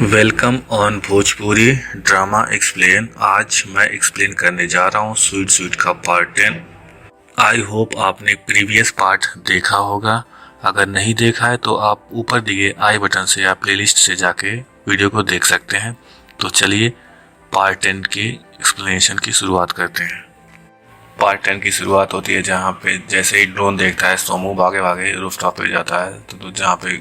Welcome on Bhojpuri drama explain. आज मैं explain करने जा रहा हूँ स्वीट स्वीट का पार्ट 10। आई होप आपने प्रीवियस पार्ट देखा होगा। अगर नहीं देखा है तो आप ऊपर दिए आई बटन से या प्लेलिस्ट से जाके वीडियो को देख सकते हैं। तो चलिए पार्ट 10 की एक्सप्लेनेशन की शुरुआत करते हैं। पार्ट 10 की शुरुआत होती है जहाँ पे जैसे ही ड्रोन देखता है सोमू भागे भागे रूफटॉप पे जाता है। तो जहाँ पे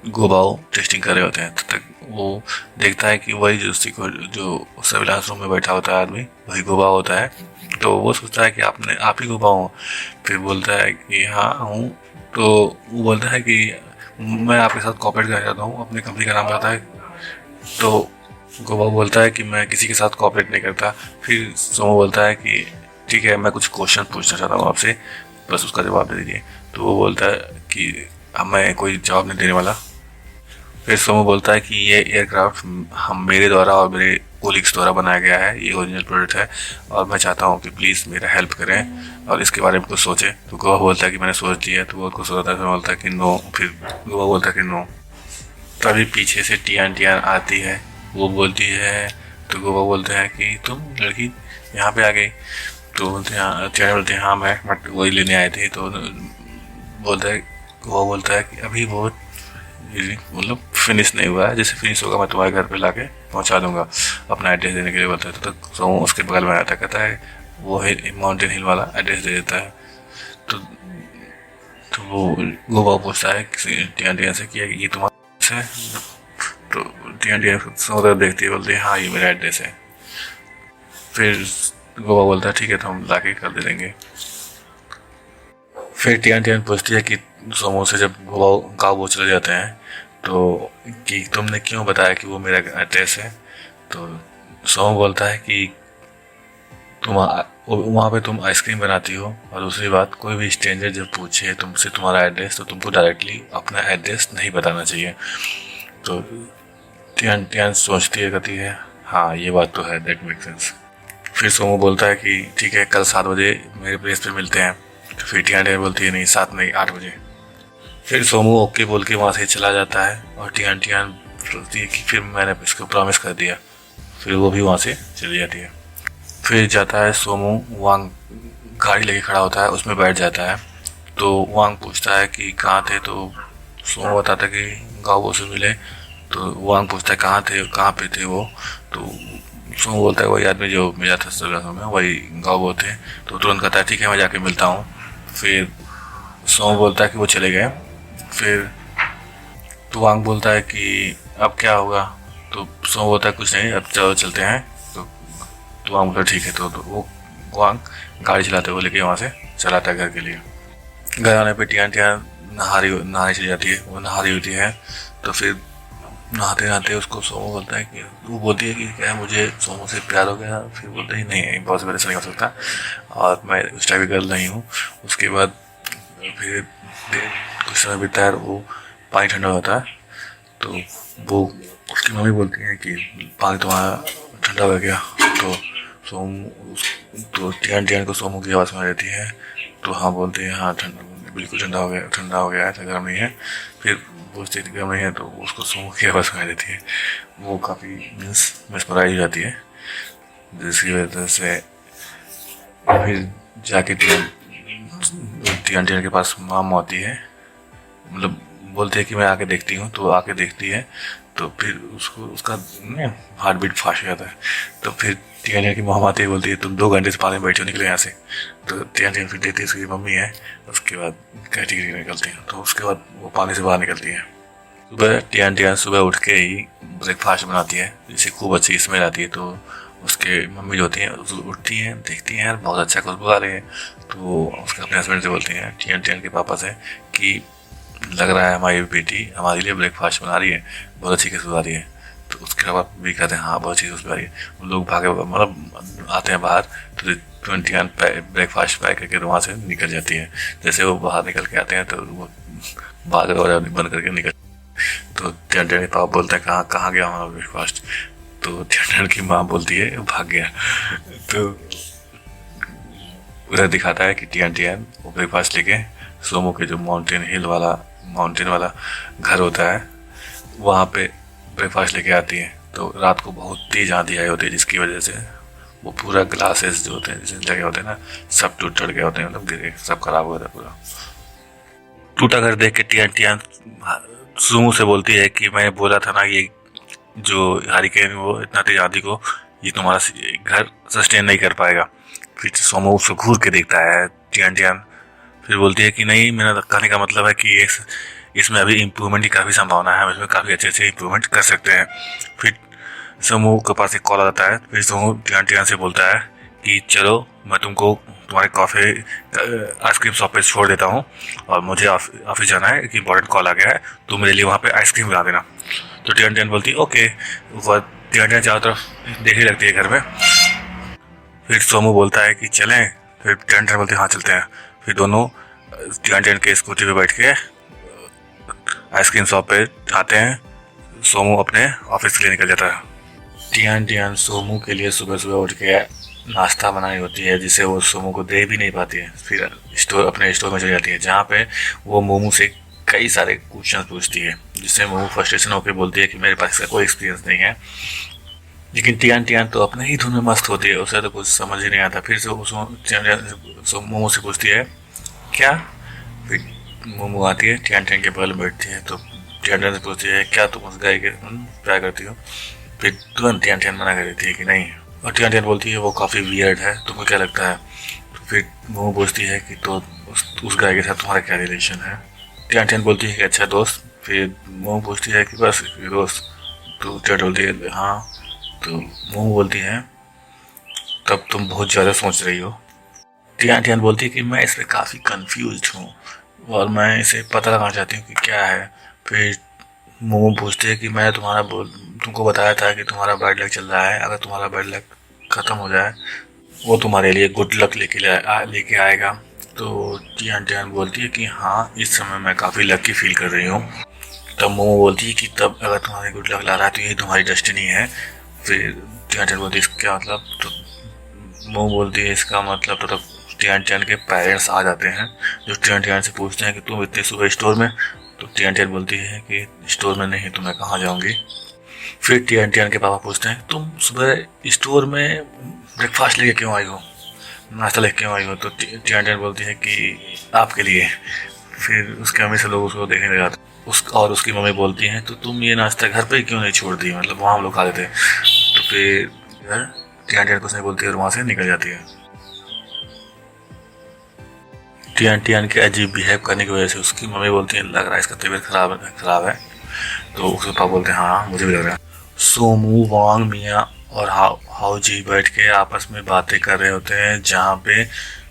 गोबाओ टेस्टिंग कर रहे होते हैं, तब तक वो देखता है कि वही जो सर्विलांस रूम में बैठा होता है आदमी वही गोबाओ होता है। तो वो सोचता है कि आप ही गोबाओ हो। फिर बोलता है कि हाँ हूँ। तो वो बोलता है कि मैं आपके साथ कॉपरेट करना चाहता हूँ, अपनी कंपनी का नाम बताता है। तो गोबाओ बोलता है कि मैं किसी के साथ कॉपरेट नहीं करता। फिर सोमो बोलता है कि ठीक है, मैं कुछ क्वेश्चन पूछना चाहता हूँ आपसे, बस उसका जवाब दे दीजिए। तो वो बोलता है कि अब मैं कोई जवाब नहीं देने वाला। फिर सोमो बोलता है कि ये एयरक्राफ्ट हम मेरे द्वारा और मेरे कोलिग्स द्वारा बनाया गया है, ये ओरिजिनल प्रोडक्ट है और मैं चाहता हूँ कि प्लीज़ मेरा हेल्प करें और इसके बारे में कुछ सोचें। तो गोवा बोलता है कि मैंने सोच दिया है। तो वो कुछ सोचता है, फिर बोलता है कि नो। फिर गोवा बोलता है कि नो। तभी पीछे से टियान टियान आती है। वो बोलती है, तो गोवा बोलते हैं कि तुम लड़की यहाँ पे आ गई। तो बोलते हैं टियान बोलते हैं हाँ मैं वही लेने आए थे। तो बोलता है, गोवा बोलता है कि अभी वो मतलब फिनिश नहीं हुआ है, जैसे फिनिश होगा मैं तुम्हारे घर पे लाके पहुंचा दूंगा। अपना एड्रेस देने के लिए बोलता है। तो तक सोमू उसके बगल में आता कहता है वो माउंटेन हिल वाला एड्रेस दे देता है। तो तो वो गोवा पूछता है टियान टियान से कि ये तुम्हारा है। तो टियान टियान सोच देखती है, बोलती है हाँ ये मेरा एड्रेस है। फिर गोवा बोलता है ठीक है, तो हम लाके कर दे देंगे। फिर टियान टियान पूछती है कि सोमो से जब गाँव वो चले जाते हैं तो कि तुमने क्यों बताया कि वो मेरा एड्रेस है। तो सोमो बोलता है कि तुम वहाँ पे तुम आइसक्रीम बनाती हो और दूसरी बात कोई भी स्ट्रेंजर जब पूछे तुमसे तुम्हारा एड्रेस तो तुमको डायरेक्टली अपना एड्रेस नहीं बताना चाहिए। तो टियान टियान सोचती है, कहती है हाँ ये बात तो है, दैट मेक सेंस। फिर सोमो बोलता है कि ठीक है कल 7 बजे मेरे प्लेस पे मिलते हैं। तो फिर टियान टियान बोलती है नहीं 7 नहीं 8 बजे। फिर सोमू ओके बोल के वहाँ से चला जाता है और टियान टियान सोचती है कि फिर मैंने इसको प्रॉमिस कर दिया। फिर वो भी वहाँ से चली जाती है। फिर जाता है सोमू, वांग गाड़ी लेके खड़ा होता है, उसमें बैठ जाता है। तो वांग पूछता है कि कहाँ थे। तो सोमू बताता है कि गाँव से मिले। तो वांग पूछता है कहाँ पे थे वो। तो सोमू बोलता है वही आदमी जो मिला था सर्विलांस में वही गाँव थे। तो तुरंत कहता है ठीक है मैं जाके मिलता हूँ। फिर सोमू बोलता है कि वो चले गए। फिर वांग बोलता है कि अब क्या होगा। तो सोमू बोलता है कुछ नहीं, अब चलो चलते हैं। तो वांग बोलता है ठीक है। तो वो वांग गाड़ी चलाते हुए लेके वहाँ से चलाता है घर के लिए। घर आने पे टियान टियान नहाने चली जाती है। वो नहा रही होती है। तो फिर नहाते नहाते उसको सोमू बोलता है कि वो बोलती है कि क्या मुझे सोमू से प्यार हो गया। फिर बोलते हैं नहीं पॉसिबल ऐसा नहीं हो सकता और मैं उस टाइप की गर्ल नहीं हूँ। उसके बाद फिर कुछ समय बीतता है, वो पानी ठंडा होता है। तो वो उसकी मम्मी बोलती है कि पानी तुम्हारा ठंडा हो गया। तो सोमू तो टियान टियान को सोमू की आवाज़ सुनाई देती है। तो हाँ बोलते हैं हाँ बिल्कुल ठंडा हो गया है, गर्म नहीं है। फिर पूछती है गर्म नहीं है। तो उसको सोमू की आवाज़ सुनाई देती है। वो काफ़ी मीन्स मिसमराई हो जाती है, जिसकी वजह से फिर जाके टियान टियान के पास माम होती है। मतलब बोलते हैं कि मैं आके देखती हूँ। तो आके देखती है तो फिर उसको उसका हार्ट बीट फास्ट हो जाता है। तो फिर टियान टियान की मॉम आती है, बोलती है तुम 2 घंटे से पानी में बैठे हो, निकले यहाँ से। तो टियान टियान फिर देखती है उसकी मम्मी है। उसके बाद कैटेगरी निकलती है। तो उसके बाद वो पानी से बाहर निकलती है। सुबह टियान टियान सुबह उठ के ही ब्रेकफास्ट बनाती है, जिससे खूब अच्छी स्मेल आती है। तो उसके मम्मी जो होती हैं उठती हैं, देखती हैं यार बहुत अच्छा खुशबू आ रही है। तो उसके अपने हस्बैंड से बोलती हैं टियान टियान के पापा से कि लग रहा है हमारी बेटी हमारे लिए ब्रेकफास्ट बना रही है, बहुत अच्छी खुशबू आ रही है। तो उसके पापा भी कहते हैं हाँ बहुत अच्छी खुशबू आ रही है। वो लोग भागे मतलब आते हैं बाहर। तो टियान ब्रेकफास्ट पैक करके वहाँ से निकल जाती है। जैसे वो बाहर निकल के आते हैं तो वो भाग दरवाजा बंद करके निकल। तो टियान टियान के पापा बोलते हैं कहाँ कहाँ गया हमारा ब्रेकफास्ट। तो टियान टियान की माँ बोलती है भाग गया। तो उधर दिखाता है कि टियान टियान वो ब्रेकफास्ट लेके सोमो के जो माउंटेन वाला घर होता है वहाँ पे ब्रेकफास्ट लेके आती है। तो रात को बहुत तेज आंधी आई होती है, जिसकी वजह से वो पूरा ग्लासेस जो होते हैं, जिसमें लगे होते हैं ना, सब टूट गए होते हैं, मतलब गिर गए, सब खराब हो गया था पूरा। टूटा घर देख के टियान टियान सुमो से बोलती है कि मैंने बोला था ना, ये जो हरिकेन वो इतना तेज आंधी को ये तुम्हारा घर सस्टेन नहीं कर पाएगा। फिर सोमो उसको घूर के देखता है टियान टियान, फिर बोलती है कि नहीं, मेरा कहने का मतलब है कि इसमें अभी इम्प्रूवमेंट की काफ़ी संभावना है, हम इसमें काफ़ी अच्छे से इम्प्रूवमेंट कर सकते हैं। फिर सोमो के पास एक कॉल आता है, फिर सोमो टियान टियान से बोलता है कि चलो मैं तुमको तुम्हारे कॉफ़ी आइसक्रीम शॉप पे छोड़ देता हूँ, और मुझे ऑफिस जाना है, एक इम्पोर्टेंट कॉल आ गया है, तो मेरे लिए वहाँ पे आइसक्रीम ला देना। तो टियान टियान बोलती है ओके। वह टियान टियान चारों तरफ देखने लगती है घर में। फिर सोमो बोलता है कि चलें, फिर टियान टियान बोलती है हाँ चलते हैं। फिर दोनों टियान टियान के स्कूटी पे बैठ के आइसक्रीम शॉप पे आते हैं। सोमो अपने ऑफिस के लिए निकल जाता है। टियान टियान सोमो के लिए सुबह सुबह उठ के नाश्ता बनाई होती है, जिसे वो सोमो को दे भी नहीं पाती है। फिर अपने स्टोर में चली जाती है, जहाँ पे वो मोमो से कई सारे क्वेश्चन पूछती है, जिससे मोमो फ्रस्ट्रेशन होकर बोलती है कि मेरे पास इसका कोई एक्सपीरियंस नहीं है। लेकिन टियान टियान तो अपने ही धुन में मस्त होती है, उसे तो कुछ समझ ही नहीं आता। फिर से मोमो से पूछती है क्या। फिर मोमो आती है, टियान टियान के बगल में बैठती है, तो टियान टियान से पूछती है क्या तुम उस गाय के प्यार करती हो। फिर तुरंत टियान टियान मना कर देती है कि नहीं, और टियान टियान बोलती है वो काफ़ी वियर्ड है, तुमको क्या लगता है। तो फिर मोमो पूछती है कि तो उस गाय के साथ तुम्हारा क्या रिलेशन है। टियान टियान बोलती है कि अच्छा दोस्त। फिर मोमो पूछती है कि बस दोस्त। तो टियान बोलती है हाँ। तो मोमो बोलती है तब तुम बहुत ज़्यादा सोच रही हो। टियान टियान बोलती है कि मैं इस पर काफ़ी कन्फ्यूज हूँ, और मैं इसे पता लगाना चाहती हूँ कि क्या है। फिर मोमो पूछते हैं कि मैं तुमको बताया था कि तुम्हारा बैड लक चल रहा है, अगर तुम्हारा बैड लक ख़त्म हो जाए वो तुम्हारे लिए गुड लक लेके आएगा। तो टियान टियान बोलती है कि हाँ, इस समय मैं काफ़ी लकी फील कर रही हूँ। तब मोमो बोलती है कि तब अगर तुम्हारे गुड लक ला रहा है तो ये तुम्हारी डेस्टिनी है। फिर टियान टियान बोलती है इसका क्या मतलब। तो मोमो बोलती है इसका मतलब तो तब टियान टियान के पेरेंट्स आ जाते हैं, जो टियान टियान से पूछते हैं कि तुम इतनी सुबह स्टोर में। तो टियान टियान बोलती है कि स्टोर में नहीं तो मैं कहाँ जाऊँगी। फिर टियान टियान के पापा पूछते हैं तुम सुबह स्टोर में ब्रेकफास्ट लेके क्यों आई हो, नाश्ता लेके क्यों आई हो। तो टियान टियान बोलती है कि आपके लिए। फिर उसके मम्मी से लोग उसको देखने लग जाते और उसकी मम्मी बोलती हैं तो तुम ये नाश्ता घर पे क्यों नहीं छोड़ दी, मतलब वहाँ हम लोग खा लेते। तो फिर टियान टियान कुछ नहीं बोलती है और वहाँ से निकल जाती है। टियान टियान के अजीब बिहेव करने की वजह से उसकी मम्मी बोलती है लग रहा है इसका तबीयत खराब है। तो उसके पापा बोलते हैं हाँ मुझे भी लग रहा है। सोमू, वांग, मिया और हाउ जी बैठ के आपस में बातें कर रहे होते हैं, जहाँ पे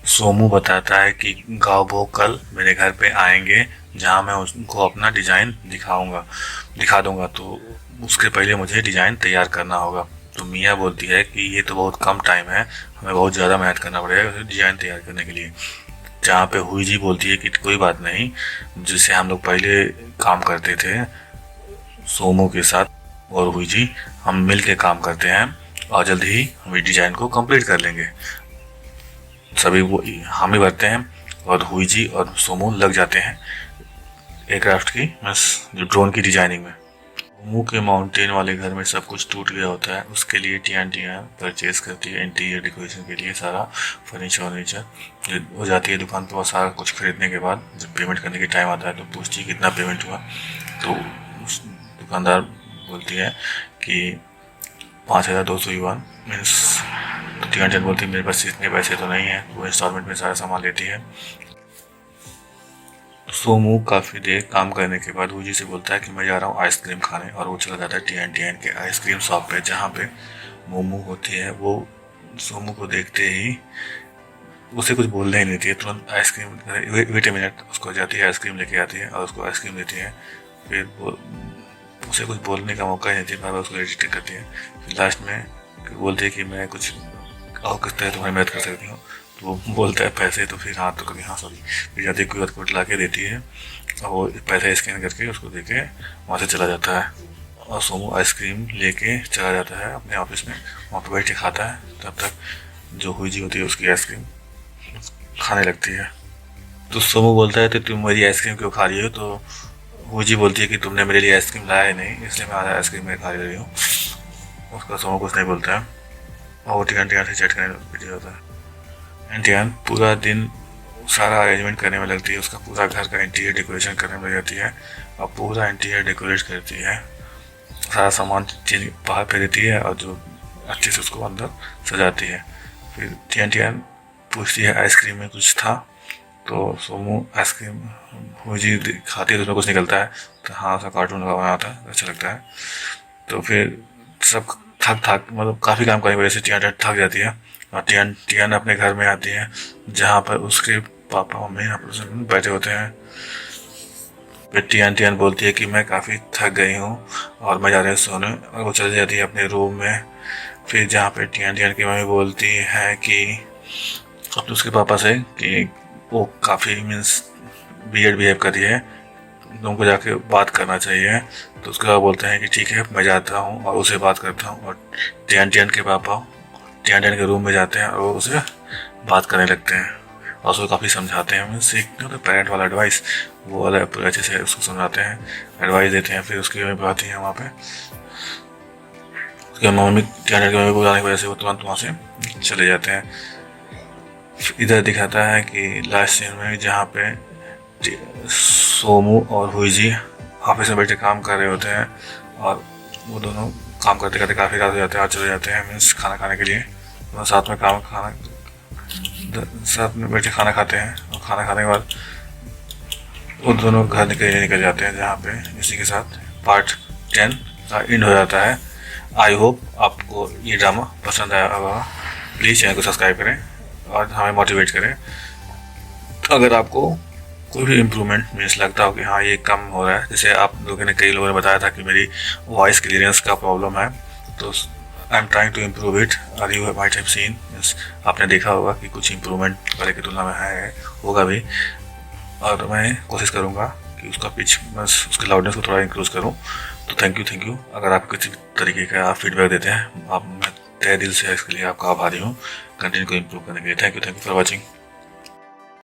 सोमू बताता है कि गाओबो कल मेरे घर पे आएंगे, जहाँ मैं उनको अपना डिज़ाइन दिखा दूंगा, तो उसके पहले मुझे डिज़ाइन तैयार करना होगा। तो मिया बोलती है कि ये तो बहुत कम टाइम है, हमें बहुत ज़्यादा मेहनत करना पड़ेगा डिज़ाइन तैयार करने के लिए। जहाँ पे हुई जी बोलती है कि कोई बात नहीं, जिससे हम लोग पहले काम करते थे सोमो के साथ और हुई जी, हम मिल के काम करते हैं और जल्द ही हम इस डिज़ाइन को कंप्लीट कर लेंगे। सभी वो हामी भरते हैं और हुई जी और सोमो लग जाते हैं एयरक्राफ्ट की जो ड्रोन की डिजाइनिंग में। सोमो के माउंटेन वाले घर में सब कुछ टूट गया होता है, उसके लिए टियान टियान परचेज करती है इंटीरियर डेकोरेशन के लिए सारा फर्नीचर हो जाती है दुकान पर। और सारा कुछ खरीदने के बाद जब पेमेंट करने के टाइम आता है तो पूछती है कितना पेमेंट हुआ। तो उस दुकानदार बोलती है कि 5200 युआन मीन्स। तो टियान टियान बोलती है मेरे पास इतने पैसे तो नहीं है। वो इंस्टॉलमेंट में सारा सामान लेती है। सोमू काफ़ी देर काम करने के बाद हुजी से बोलता है कि मैं जा रहा हूँ आइसक्रीम खाने, और वो चला जाता है टियान टियान के आइसक्रीम शॉप पे, जहाँ पे मोमो होती है। वो सोमू को देखते ही उसे कुछ बोलने ही नहीं देती है, तुरंत आइसक्रीम वेट ए मिनट उसको जाती है, आइसक्रीम लेके आती है और उसको आइसक्रीम देती है। फिर वो उसे कुछ बोलने का मौका ही नहीं देती, बार बार उसको इरिटेट करती है। फिर लास्ट में बोलती है कि मैं कुछ और किस तरह तुम्हारी मदद कर सकती हूँ। तो वो बोलता है पैसे। तो फिर हाँ, तो कभी हाँ सॉरी, फिर जाती क्यू आर कोड ला के देती है और वो पैसे स्कैन करके उसको दे के वहाँ से चला जाता है। और सोमू आइसक्रीम लेके चला जाता है अपने ऑफिस में, वहाँ पर बैठ के खाता है। तब तक जो हुई जी होती है उसकी आइसक्रीम खाने लगती है। तो सोमू बोलता है तो तुम मेरी आइसक्रीम क्यों खा रही हो। तो वो जी बोलती है कि तुमने मेरे लिए आइसक्रीम लाया ही नहीं, इसलिए मैं आज आइसक्रीम में खा रही हूँ। उसका सोमो कुछ नहीं बोलता है और वो टियान टियान से चैट करने बिजी होता है। एंड टियान पूरा दिन सारा अरेंजमेंट करने में लगती है, उसका पूरा घर का इंटीरियर डेकोरेशन करने में लग जाती है और पूरा इंटीरियर डेकोरेट करती है, सारा सामान चीज बाहर फेर देती है और जो अच्छे से उसको अंदर सजाती है। फिर टियान टियान पूछती है आइसक्रीम में कुछ था, तो सोमू आइसक्रीम मुझे खाती है तो उसमें कुछ निकलता है, तो हाँ उसका कार्टून लगा हुआ आता है, अच्छा लगता है। तो फिर सब थक मतलब काफ़ी काम करने की वजह से टियान टियान थक जाती है और टियान टियान अपने घर में आती है जहाँ पर उसके पापा मम्मी आपस में बैठे होते हैं। फिर टियान टियान बोलती है कि मैं काफ़ी थक गई हूँ और मैं जा रही हूँ सोने, और वो चली जाती है अपने रूम में। फिर जहाँ पे टियान टियान की मम्मी बोलती है कि अब उसके पापा से कि वो काफ़ी मीन्स वियर्ड बिहेव कर रही है, तुमको जाके बात करना चाहिए। तो उसके बाद बोलते हैं कि ठीक है मैं जाता हूँ और उसे बात करता हूँ, और टियान टियान के पापा टियान टियान के रूम में जाते हैं और वो उसे बात करने लगते हैं और उसको काफ़ी समझाते हैं, मीन्स एक पेरेंट वाला एडवाइस वो वाला पूरे अच्छे से उसको समझाते हैं, एडवाइस देते हैं। फिर उसकी मम्मी आती है वहाँ पे, उसकी मम्मी टियान टियान की मम्मी को जाने की वजह से वो तुरंत वहाँ से चले जाते हैं। इधर दिखाता है कि लास्ट सीन में जहाँ पे सोमू और हुईजी ऑफिस में बैठे काम कर रहे होते हैं और वो दोनों काम करते करते काफ़ी रात हो जाते हैं और चले जाते हैं मीन्स खाना खाने के लिए। दोनों साथ में बैठे खाना खाते हैं और खाना खाने के बाद वो दोनों घर निकल जाते हैं, जहाँ पे इसी के साथ पार्ट 10 का एंड हो जाता है। आई होप आपको ये ड्रामा पसंद आया होगा, प्लीज़ चैनल को सब्सक्राइब करें और हमें मोटिवेट करें। अगर आपको कोई भी इम्प्रूवमेंट मीन्स लगता हो कि हाँ ये कम हो रहा है, जैसे आप लोगों ने कई लोगों ने बताया था कि मेरी वॉइस क्लियरेंस का प्रॉब्लम है, तो I am trying to improve it, और you might have seen means आपने देखा होगा कि कुछ इम्प्रूवमेंट पहले की तुलना में है होगा भी, और मैं कोशिश करूँगा कि उसका पिच बस उसकी लाउडनेस को थोड़ा इंक्रीज करूँ। तो थैंक यू अगर आप किसी तरीके का आप फीडबैक देते हैं, आप मैं तहे दिल से इसके लिए आपका आभारी हूँ कंटेंट को इम्प्रूव करने के लिए। Thank you for watching.